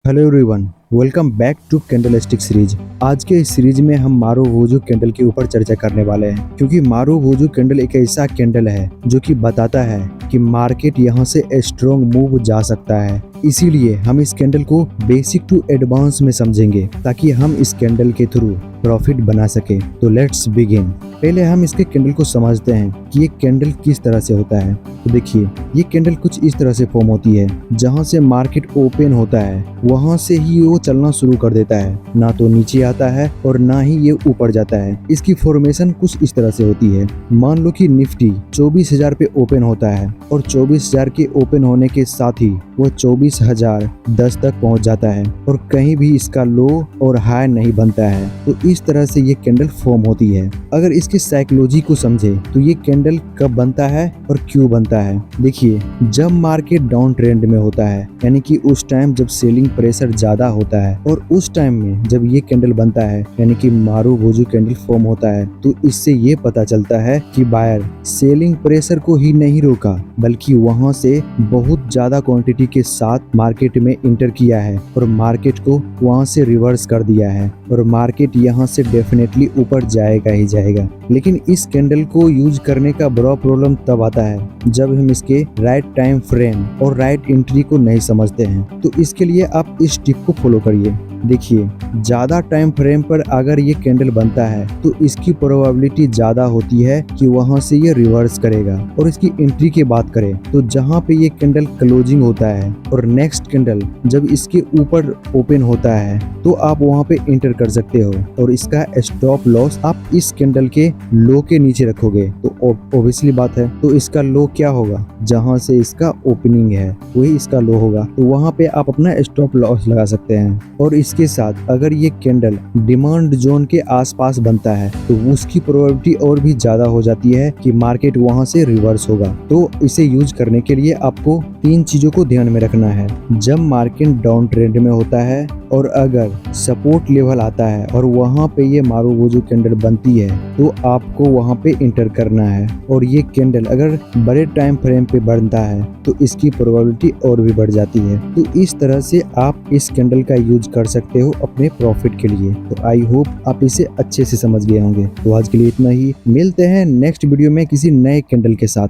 Hello everyone, welcome back to candlestick series. आज के इस सीरीज में हम मारुवुजू कैंडल के ऊपर चर्चा करने वाले हैं, क्योंकि मारुवुजू कैंडल एक ऐसा कैंडल है जो कि बताता है कि मार्केट यहां से स्ट्रॉन्ग मूव जा सकता है। इसीलिए हम इस कैंडल को बेसिक टू एडवांस में समझेंगे ताकि हम इस कैंडल के थ्रू प्रॉफिट बना सके। तो लेट्स बिगिन। पहले हम इसके कैंडल को समझते हैं कि ये कैंडल किस तरह से होता है। तो देखिए, ये कैंडल कुछ इस तरह से फॉर्म होती है। जहां से मार्केट ओपन होता है वहां से ही वो चलना शुरू कर देता है, ना तो नीचे आता है और ना ही ये ऊपर जाता है। इसकी फॉर्मेशन कुछ इस तरह से होती है। मान लो कि निफ्टी 24,000 पे ओपन होता है और 24,000 के ओपन होने के साथ ही वो 24,010 तक पहुंच जाता है और कहीं भी इसका लो और हाई नहीं बनता है। तो इस तरह से ये कैंडल फॉर्म होती है। अगर इसकी साइकोलॉजी को समझे तो ये कैंडल कब बनता है और क्यों बनता है। देखिए, जब मार्केट डाउन ट्रेंड में होता है, यानी कि उस टाइम जब सेलिंग प्रेशर ज्यादा होता है, और उस टाइम में जब ये कैंडल बनता है यानी कि मारुवुजू कैंडल फॉर्म होता है, तो इससे ये पता चलता है कि बायर सेलिंग प्रेशर को ही नहीं रोका, बल्कि वहां से बहुत ज्यादा क्वांटिटी के साथ मार्केट में इंटर किया है और मार्केट को वहां से रिवर्स कर दिया है और मार्केट यहाँ से डेफिनेटली ऊपर जाएगा ही जाएगा। लेकिन इस कैंडल को यूज करने का बड़ा प्रॉब्लम तब आता है जब हम इसके राइट टाइम फ्रेम और राइट एंट्री को नहीं समझते हैं। तो इसके लिए आप इस टिप को फॉलो करिए। देखिए, ज्यादा टाइम फ्रेम पर अगर ये कैंडल बनता है तो इसकी प्रोबेबिलिटी ज्यादा होती है कि वहां से ये रिवर्स करेगा। और इसकी एंट्री की बात करें तो जहां पे ये कैंडल क्लोजिंग होता है और नेक्स्ट कैंडल जब इसके ऊपर ओपन होता है तो आप वहां पे एंटर कर सकते हो और इसका स्टॉप लॉस आप इस कैंडल के लो के नीचे रखोगे। तो ऑब्वियसली बात है, तो इसका लो क्या होगा, जहां से इसका ओपनिंग है वही इसका लो होगा। तो वहां पे आप अपना स्टॉप लॉस लगा सकते हैं। और इसके साथ अगर ये कैंडल डिमांड जोन के आसपास बनता है तो उसकी प्रोबेबिलिटी और भी ज्यादा हो जाती है कि मार्केट वहां से रिवर्स होगा। तो इसे यूज करने के लिए आपको 3 चीजों को ध्यान में रखना है। जब मार्केट डाउन ट्रेंड में होता है और अगर सपोर्ट लेवल आता है और वहां पे ये मारुवुजू कैंडल बनती है तो आपको वहां पे इंटर करना है। और ये कैंडल अगर बड़े टाइम फ्रेम पे बनता है तो इसकी प्रोबेबिलिटी और भी बढ़ जाती है। तो इस तरह से आप इस कैंडल का यूज कर सकते हो अपने प्रॉफिट के लिए। तो आई होप आप इसे अच्छे से समझ गए होंगे। तो आज के लिए इतना ही, मिलते हैं नेक्स्ट वीडियो में किसी नए कैंडल के साथ।